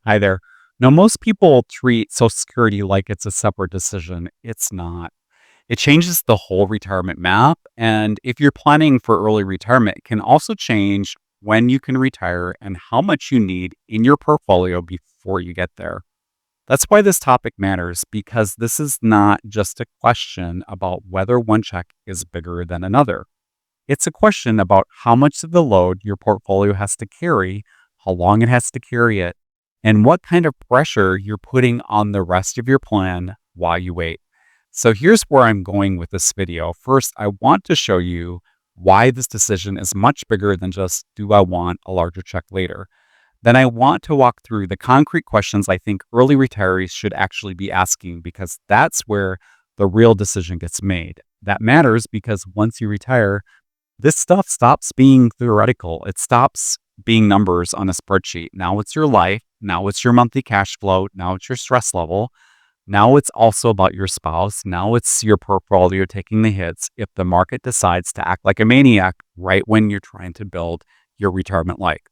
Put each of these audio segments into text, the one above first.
Hi there. Now, most people treat Social Security like it's a separate decision. It's not. It changes the whole retirement map. And if you're planning for early retirement, it can also change when you can retire and how much you need in your portfolio before you get there. That's why this topic matters, because this is not just a question about whether one check is bigger than another. It's a question about how much of the load your portfolio has to carry, how long it has to carry it, and what kind of pressure you're putting on the rest of your plan while you wait. So here's where I'm going with this video. First, I want to show you why this decision is much bigger than just, do I want a larger check later? Then I want to walk through the concrete questions I think early retirees should actually be asking, because that's where the real decision gets made. That matters because once you retire, this stuff stops being theoretical. It stops being numbers on a spreadsheet. Now it's your life. Now it's your monthly cash flow. Now it's your stress level. Now it's also about your spouse. Now it's your portfolio taking the hits if the market decides to act like a maniac right when you're trying to build your retirement life.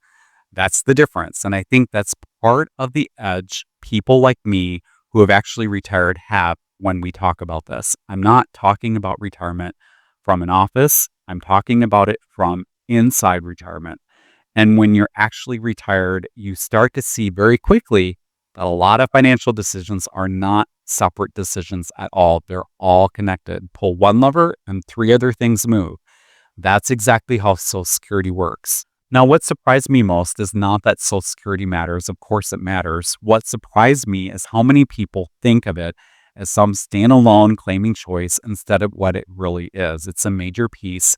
That's the difference. And I think that's part of the edge people like me who have actually retired have when we talk about this. I'm not talking about retirement from an office. I'm talking about it from inside retirement. And when you're actually retired, you start to see very quickly that a lot of financial decisions are not separate decisions at all. They're all connected. Pull one lever and three other things move. That's exactly how Social Security works. Now, what surprised me most is not that Social Security matters. Of course, it matters. What surprised me is how many people think of it as some standalone claiming choice instead of what it really is. It's a major piece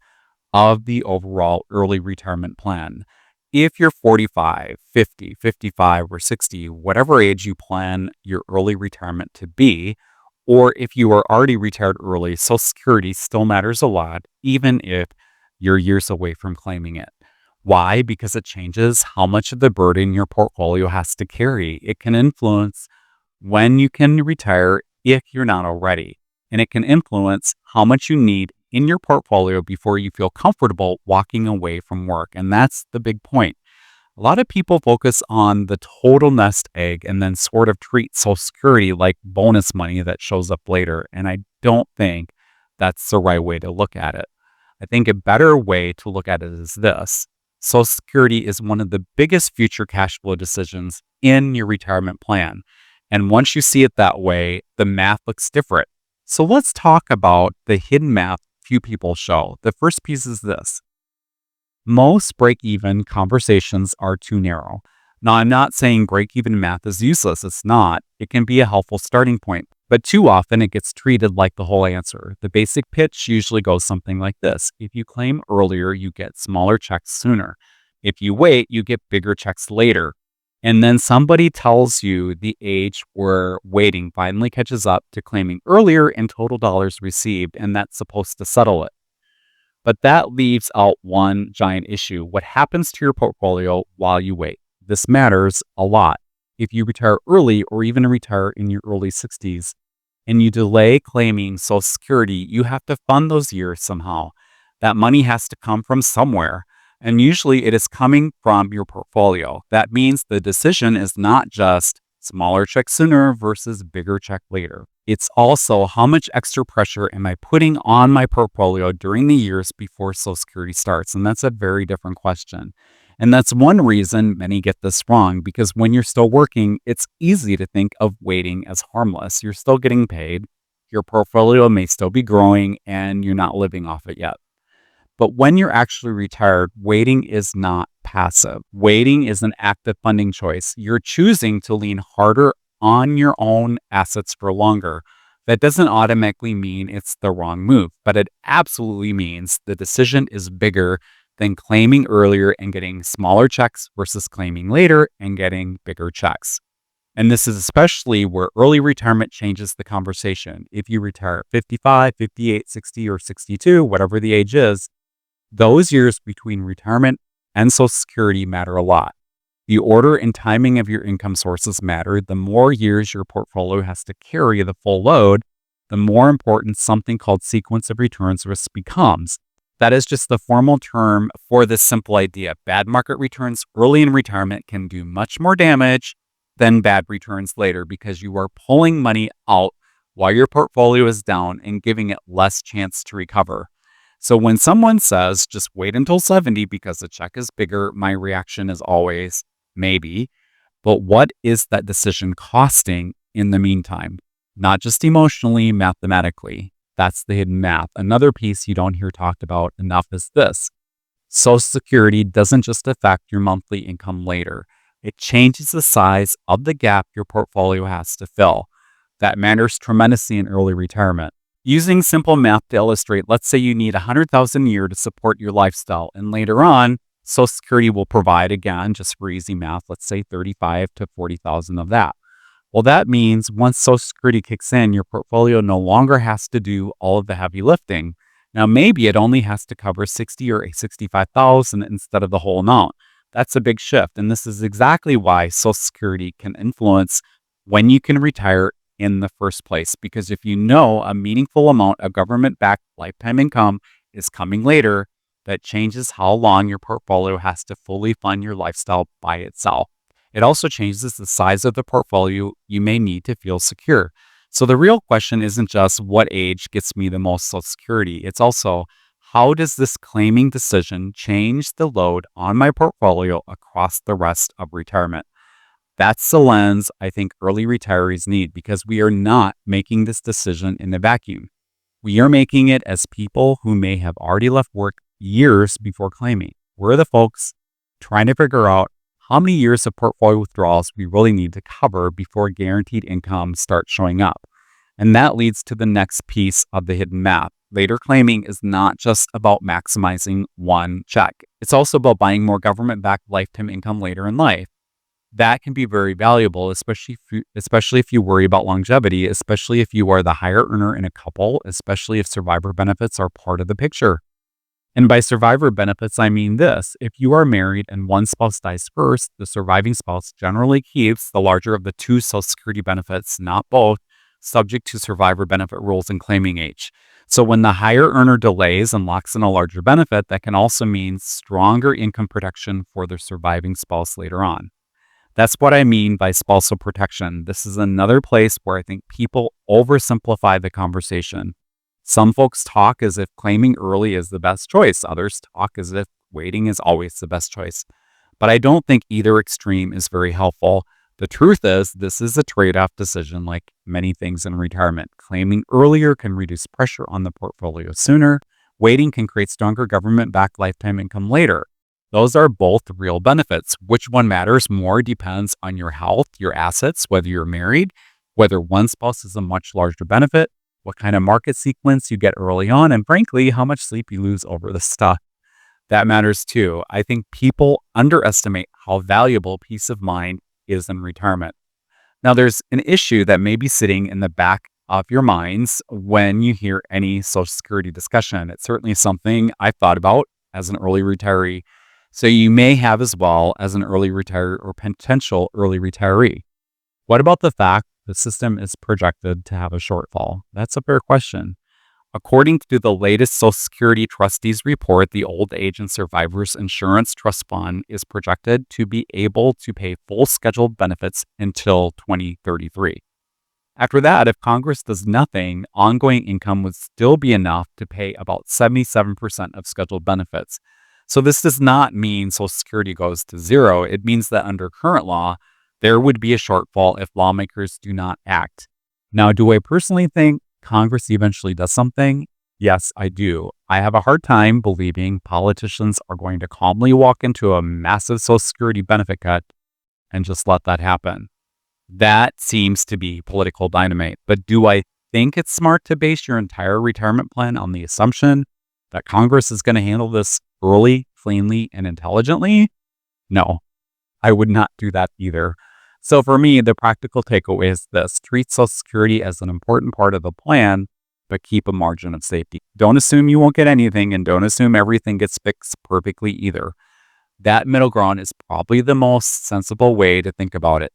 of the overall early retirement plan. If you're 45, 50, 55, or 60, whatever age you plan your early retirement to be, or if you are already retired early, Social Security still matters a lot, even if you're years away from claiming it. Why? Because it changes how much of the burden your portfolio has to carry. It can influence when you can retire if you're not already. And it can influence how much you need in your portfolio before you feel comfortable walking away from work. And that's the big point. A lot of people focus on the total nest egg and then sort of treat Social Security like bonus money that shows up later. And I don't think that's the right way to look at it. I think a better way to look at it is this. Social Security is one of the biggest future cash flow decisions in your retirement plan. And once you see it that way, the math looks different. So let's talk about the hidden math few people show. The first piece is this. Most break-even conversations are too narrow. Now, I'm not saying break-even math is useless. It's not. It can be a helpful starting point, but too often it gets treated like the whole answer. The basic pitch usually goes something like this. If you claim earlier, you get smaller checks sooner. If you wait, you get bigger checks later. And then somebody tells you the age where waiting finally catches up to claiming earlier and total dollars received, and that's supposed to settle it. But that leaves out one giant issue. What happens to your portfolio while you wait? This matters a lot. If you retire early or even retire in your early 60s and you delay claiming Social Security, you have to fund those years somehow. That money has to come from somewhere. And usually it is coming from your portfolio. That means the decision is not just smaller check sooner versus bigger check later. It's also how much extra pressure am I putting on my portfolio during the years before Social Security starts? And that's a very different question. And that's one reason many get this wrong, because when you're still working, it's easy to think of waiting as harmless. You're still getting paid, your portfolio may still be growing, and you're not living off it yet. But when you're actually retired, waiting is not passive. Waiting is an active funding choice. You're choosing to lean harder on your own assets for longer. That doesn't automatically mean it's the wrong move, but it absolutely means the decision is bigger than claiming earlier and getting smaller checks versus claiming later and getting bigger checks. And this is especially where early retirement changes the conversation. If you retire at 55, 58, 60, or 62, whatever the age is, those years between retirement and Social Security matter a lot. The order and timing of your income sources matter. The more years your portfolio has to carry the full load, the more important something called sequence of returns risk becomes. That is just the formal term for this simple idea. Bad market returns early in retirement can do much more damage then bad returns later because you are pulling money out while your portfolio is down and giving it less chance to recover. So when someone says, just wait until 70 because the check is bigger, my reaction is always, maybe. But what is that decision costing in the meantime? Not just emotionally, mathematically. That's the hidden math. Another piece you don't hear talked about enough is this. Social Security doesn't just affect your monthly income later. It changes the size of the gap your portfolio has to fill. That matters tremendously in early retirement. Using simple math to illustrate, let's say you need $100,000 a year to support your lifestyle, and later on, Social Security will provide, again, just for easy math, let's say 35 to 40,000 of that. Well, that means once Social Security kicks in, your portfolio no longer has to do all of the heavy lifting. Now, maybe it only has to cover 60 or 65,000 instead of the whole amount. That's a big shift, and this is exactly why Social Security can influence when you can retire in the first place. Because if you know a meaningful amount of government-backed lifetime income is coming later, that changes how long your portfolio has to fully fund your lifestyle by itself. It also changes the size of the portfolio you may need to feel secure. So the real question isn't just what age gets me the most Social Security. It's also, how does this claiming decision change the load on my portfolio across the rest of retirement? That's the lens I think early retirees need, because we are not making this decision in a vacuum. We are making it as people who may have already left work years before claiming. We're the folks trying to figure out how many years of portfolio withdrawals we really need to cover before guaranteed income starts showing up. And that leads to the next piece of the hidden math. Later claiming is not just about maximizing one check. It's also about buying more government-backed lifetime income later in life. That can be very valuable, especially if you worry about longevity, especially if you are the higher earner in a couple, especially if survivor benefits are part of the picture. And by survivor benefits, I mean this. If you are married and one spouse dies first, the surviving spouse generally keeps the larger of the two Social Security benefits, not both, subject to survivor benefit rules and claiming age. So when the higher earner delays and locks in a larger benefit, that can also mean stronger income protection for the surviving spouse later on. That's what I mean by spousal protection. This is another place where I think people oversimplify the conversation. Some folks talk as if claiming early is the best choice. Others talk as if waiting is always the best choice. But I don't think either extreme is very helpful. The truth is, this is a trade-off decision like many things in retirement. Claiming earlier can reduce pressure on the portfolio sooner. Waiting can create stronger government-backed lifetime income later. Those are both real benefits. Which one matters more depends on your health, your assets, whether you're married, whether one spouse is a much larger benefit, what kind of market sequence you get early on, and frankly, how much sleep you lose over the stuff. That matters too. I think people underestimate how valuable peace of mind is in retirement. Now, there's an issue that may be sitting in the back of your minds when you hear any Social Security discussion. It's certainly something I've thought about as an early retiree. So you may have as well as an early retiree or potential early retiree. What about the fact the system is projected to have a shortfall? That's a fair question. According to the latest Social Security Trustees report, the Old Age and Survivors Insurance Trust Fund is projected to be able to pay full scheduled benefits until 2033. After that, if Congress does nothing, ongoing income would still be enough to pay about 77% of scheduled benefits. So this does not mean Social Security goes to zero. It means that under current law, there would be a shortfall if lawmakers do not act. Now, do I personally think Congress eventually does something? Yes, I do. I have a hard time believing politicians are going to calmly walk into a massive Social Security benefit cut and just let that happen. That seems to be political dynamite. But do I think it's smart to base your entire retirement plan on the assumption that Congress is going to handle this early, cleanly, and intelligently? No, I would not do that either. So for me, the practical takeaway is this: treat Social Security as an important part of the plan, but keep a margin of safety. Don't assume you won't get anything, and don't assume everything gets fixed perfectly either. That middle ground is probably the most sensible way to think about it.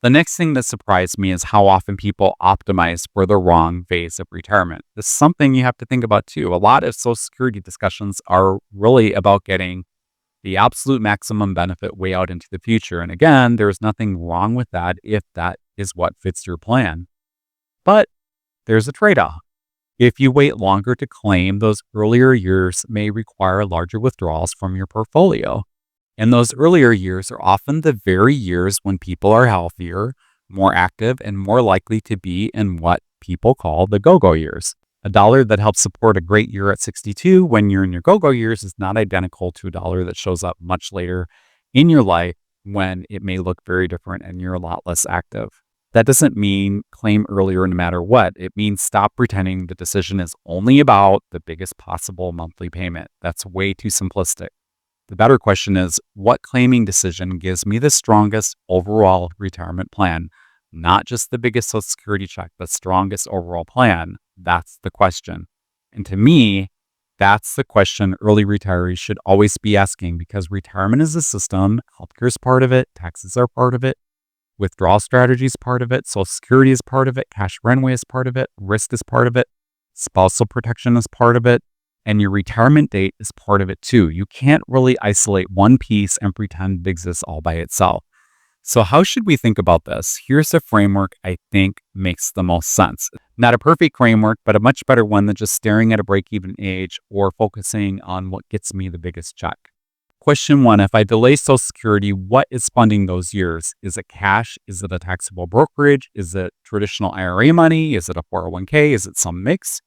The next thing that surprised me is how often people optimize for the wrong phase of retirement. This is something you have to think about too. A lot of Social Security discussions are really about getting the absolute maximum benefit way out into the future. And again, there's nothing wrong with that if that is what fits your plan. But there's a trade-off. If you wait longer to claim, those earlier years may require larger withdrawals from your portfolio. And those earlier years are often the very years when people are healthier, more active, and more likely to be in what people call the go-go years. A dollar that helps support a great year at 62 when you're in your go-go years is not identical to a dollar that shows up much later in your life when it may look very different and you're a lot less active. That doesn't mean claim earlier no matter what. It means stop pretending the decision is only about the biggest possible monthly payment. That's way too simplistic. The better question is, what claiming decision gives me the strongest overall retirement plan? Not just the biggest Social Security check, the strongest overall plan. That's the question. And to me, that's the question early retirees should always be asking, because retirement is a system. Healthcare is part of it. Taxes are part of it. Withdrawal strategy is part of it. Social Security is part of it. Cash runway is part of it. Risk is part of it. Spousal protection is part of it. And your retirement date is part of it too. You can't really isolate one piece and pretend it exists all by itself. So how should we think about this? Here's a framework I think makes the most sense. Not a perfect framework, but a much better one than just staring at a break-even age or focusing on what gets me the biggest check. Question 1, if I delay Social Security, what is funding those years? Is it cash? Is it a taxable brokerage? Is it traditional IRA money? Is it a 401k? Is it some mix?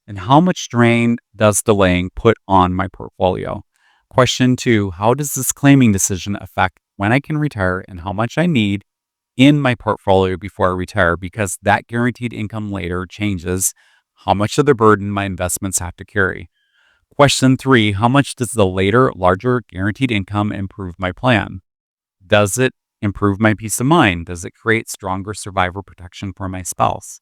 And how much strain does delaying put on my portfolio? Question 2, how does this claiming decision affect when I can retire and how much I need in my portfolio before I retire? Because that guaranteed income later changes how much of the burden my investments have to carry. Question 3, how much does the later, larger guaranteed income improve my plan? Does it improve my peace of mind? Does it create stronger survivor protection for my spouse?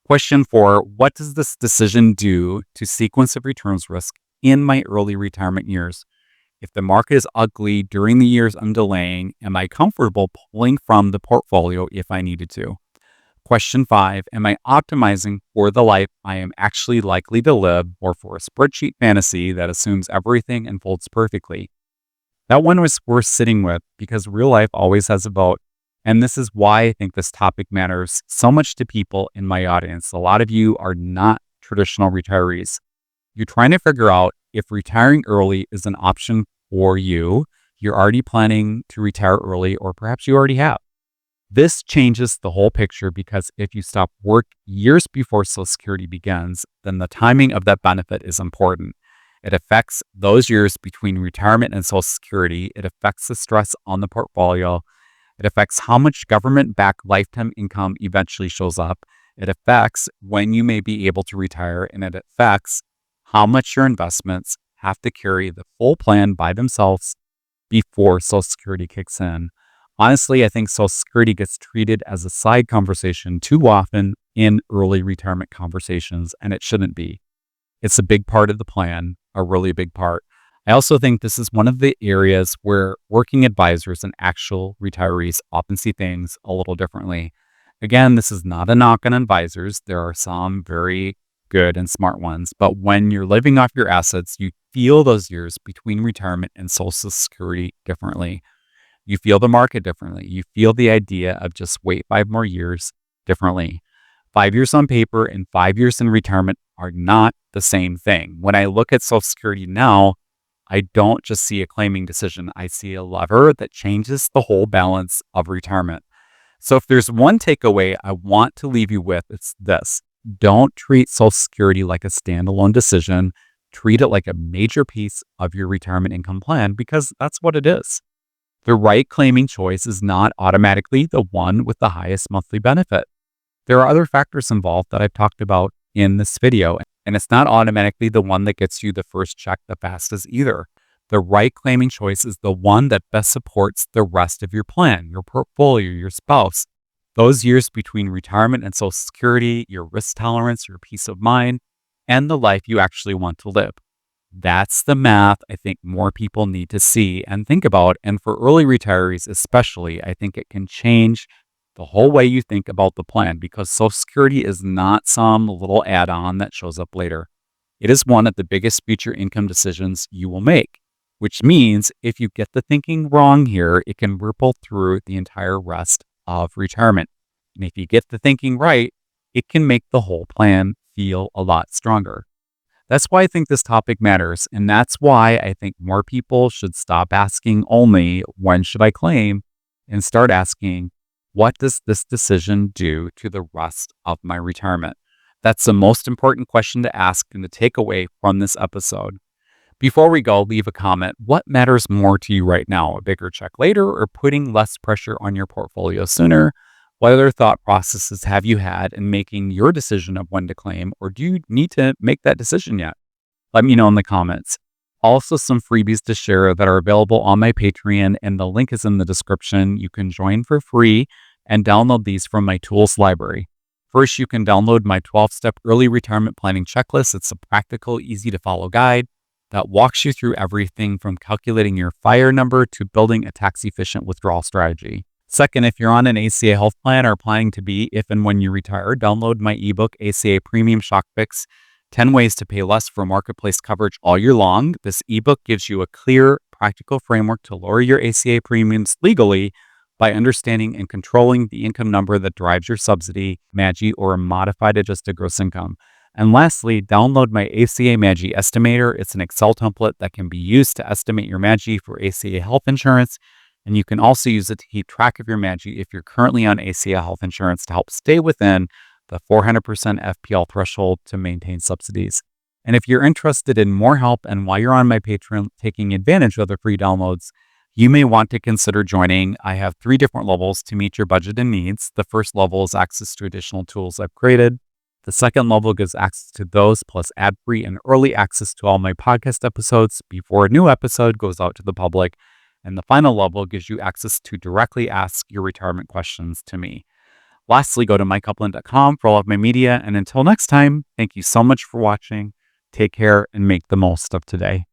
Question 4, what does this decision do to sequence of returns risk in my early retirement years? If the market is ugly during the years I'm delaying, am I comfortable pulling from the portfolio if I needed to? Question 5, am I optimizing for the life I am actually likely to live or for a spreadsheet fantasy that assumes everything unfolds perfectly? That one was worth sitting with because real life always has a vote. And this is why I think this topic matters so much to people in my audience. A lot of you are not traditional retirees. You're trying to figure out if retiring early is an option for you. You're already planning to retire early, or perhaps you already have. This changes the whole picture because if you stop work years before Social Security begins, then the timing of that benefit is important. It affects those years between retirement and Social Security. It affects the stress on the portfolio. It affects how much government-backed lifetime income eventually shows up. It affects when you may be able to retire, and it affects how much your investments have to carry the full plan by themselves before Social Security kicks in. Honestly, I think Social Security gets treated as a side conversation too often in early retirement conversations, and it shouldn't be. It's a big part of the plan, a really big part. I also think this is one of the areas where working advisors and actual retirees often see things a little differently. Again, this is not a knock on advisors. There are some very good and smart ones, but when you're living off your assets, you feel those years between retirement and Social Security differently. You feel the market differently. You feel the idea of just wait 5 more years differently. 5 years on paper and 5 years in retirement are not the same thing. When I look at Social Security now, I don't just see a claiming decision. I see a lever that changes the whole balance of retirement. So if there's one takeaway I want to leave you with, it's this. Don't treat Social Security like a standalone decision. Treat it like a major piece of your retirement income plan because that's what it is. The right claiming choice is not automatically the one with the highest monthly benefit. There are other factors involved that I've talked about in this video, and it's not automatically the one that gets you the first check the fastest either. The right claiming choice is the one that best supports the rest of your plan, your portfolio, your spouse, those years between retirement and Social Security, your risk tolerance, your peace of mind, and the life you actually want to live. That's the math I think more people need to see and think about. And for early retirees especially, I think it can change the whole way you think about the plan because Social Security is not some little add-on that shows up later. It is one of the biggest future income decisions you will make. which means if you get the thinking wrong here, it can ripple through the entire rest of retirement. And if you get the thinking right, it can make the whole plan feel a lot stronger. That's why I think this topic matters. And that's why I think more people should stop asking only, when should I claim? And start asking, what does this decision do to the rest of my retirement? That's the most important question to ask and to take away from this episode. Before we go, leave a comment. What matters more to you right now? A bigger check later or putting less pressure on your portfolio sooner? What other thought processes have you had in making your decision of when to claim, or do you need to make that decision yet? Let me know in the comments. Also, some freebies to share that are available on my Patreon, and the link is in the description. You can join for free and download these from my tools library. First, you can download my 12-step early retirement planning checklist. It's a practical, easy to follow guide that walks you through everything from calculating your FIRE number to building a tax-efficient withdrawal strategy. Second, if you're on an ACA health plan or planning to be if and when you retire, download my ebook, ACA Premium Shock Fix, 10 Ways to Pay Less for Marketplace Coverage All Year Long. This ebook gives you a clear, practical framework to lower your ACA premiums legally by understanding and controlling the income number that drives your subsidy, MAGI, or modified adjusted gross income. And lastly, download my ACA MAGI Estimator. It's an Excel template that can be used to estimate your MAGI for ACA health insurance. And you can also use it to keep track of your MAGI if you're currently on ACA health insurance to help stay within the 400% FPL threshold to maintain subsidies. And if you're interested in more help and while you're on my Patreon taking advantage of the free downloads, you may want to consider joining. I have 3 different levels to meet your budget and needs. The first level is access to additional tools I've created. The second level gives access to those plus ad-free and early access to all my podcast episodes before a new episode goes out to the public. And the final level gives you access to directly ask your retirement questions to me. Lastly, go to mikeupland.com for all of my media. And until next time, thank you so much for watching. Take care and make the most of today.